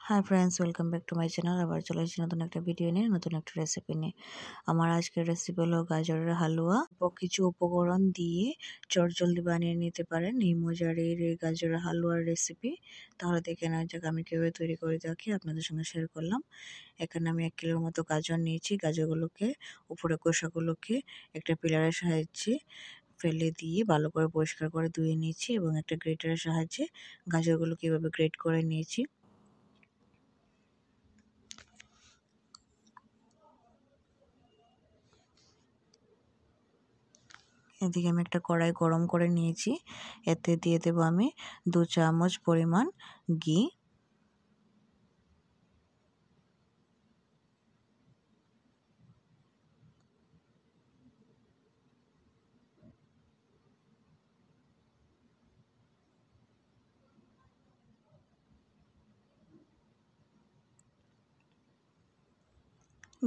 Hi friends, welcome back to my channel. আবার চলে এসেছি নতুন একটা ভিডিও নিয়ে, নতুন একটা রেসিপি নিয়ে। আমার আজকের রেসিপি হলো গাজরের হালুয়া। কিছু উপকরণ দিয়ে চটজলদি বানিয়ে নিতে পারেন এই মজার এই গাজরের হালুয়ার রেসিপি। তাহলে দেখে নেওয়া যাক আমি কীভাবে তৈরি করে থাকি, আপনাদের সঙ্গে শেয়ার করলাম। এখানে আমি 1 কিলোর মতো গাজর নিয়েছি। গাজরগুলোকে উপরে খোসাগুলোকে একটা পিলারের সাহায্যে ফেলে দিয়ে ভালো করে পরিষ্কার করে ধুয়ে নিয়েছি এবং একটা গ্রেটারের সাহায্যে গাজরগুলোকে এভাবে গ্রেট করে নিয়েছি। এদিকে আমি একটা কড়াই গরম করে নিয়েছি। এতে দিয়ে দেব আমি 2 চামচ পরিমাণ ঘি।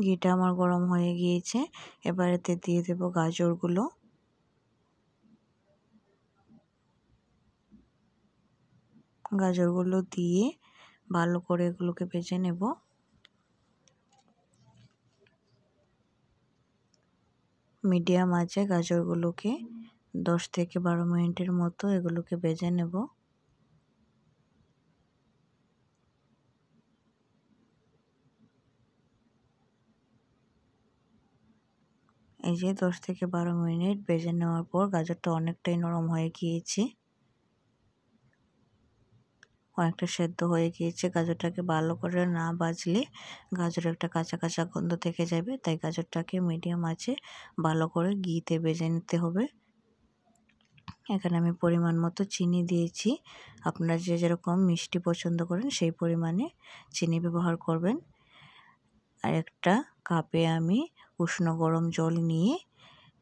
ঘিটা আমার গরম হয়ে গিয়েছে। এবার এতে দিয়ে দেব গাজরগুলো। গাজরগুলো দিয়ে ভালো করে এগুলোকে ভেজে নেব। মিডিয়াম আঁচে গাজরগুলোকে 10 থেকে 12 মিনিটের মতো এগুলোকে ভেজে নেব। এই যে 10 থেকে 12 মিনিট ভেজে নেওয়ার পর গাজরটা অনেকটাই নরম হয়ে গিয়েছে, অনেকটা সেদ্ধ হয়ে গিয়েছে। গাজরটাকে ভালো করে না ভাজলে গাজরের একটা কাঁচা কাঁচা গন্ধ থেকে যাবে, তাই গাজরটাকে মিডিয়াম আঁচে ভালো করে ঘিতে ভেজে নিতে হবে। এখানে আমি পরিমাণ মতো চিনি দিয়েছি। আপনারা যে যেরকম মিষ্টি পছন্দ করেন সেই পরিমাণে চিনি ব্যবহার করবেন। আর একটা কাপে আমি উষ্ণ গরম জল নিয়ে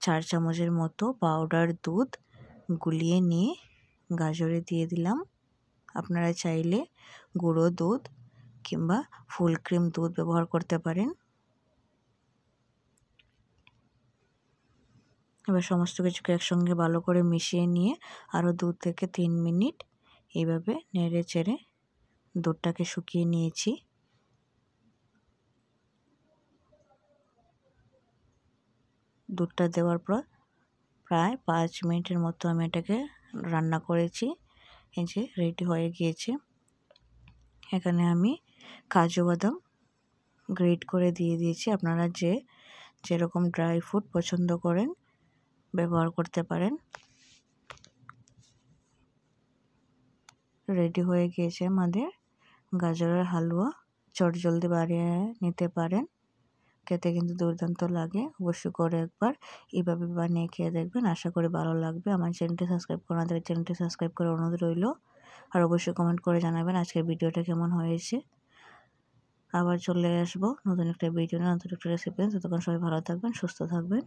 4 চামচের মতো পাউডার দুধ গুলিয়ে নিয়ে গাজরে দিয়ে দিলাম। আপনারা চাইলে গুঁড়ো দুধ কিংবা ফুল ক্রিম দুধ ব্যবহার করতে পারেন। এবার সমস্ত কিছুকে একসঙ্গে ভালো করে মিশিয়ে নিয়ে আরও 2 থেকে 3 মিনিট এইভাবে নেড়ে চেড়ে দুধটাকে শুকিয়ে নিয়েছি। দুধটা দেওয়ার পর প্রায় 5 মিনিটের মতো আমি এটাকে রান্না করেছি। এই যে রেডি হয়ে গিয়েছে। এখানে আমি কাজু বাদাম গ্রেট করে দিয়ে দিয়েছি। আপনারা যেরকম ড্রাই ফ্রুট পছন্দ করেন ব্যবহার করতে পারেন। রেডি হয়ে গিয়েছে আমাদের গাজরের হালুয়া। চটজলদি বানিয়ে নিতে পারেন, খেতে কিন্তু দুর্দান্ত লাগে। অবশ্যই করে একবার এইভাবে বানিয়ে খেয়ে দেখবেন, আশা করি ভালো লাগবে। আমার চ্যানেলটি সাবস্ক্রাইব করে আমাদের চ্যানেলটি সাবস্ক্রাইব করে অনুরোধ রইল। আর অবশ্যই কমেন্ট করে জানাবেন আজকের ভিডিওটা কেমন হয়েছে। আবার চলে আসবো নতুন একটা ভিডিও নিয়ে, নতুন একটা রেসিপি। ততক্ষণ সবাই ভালো থাকবেন, সুস্থ থাকবেন।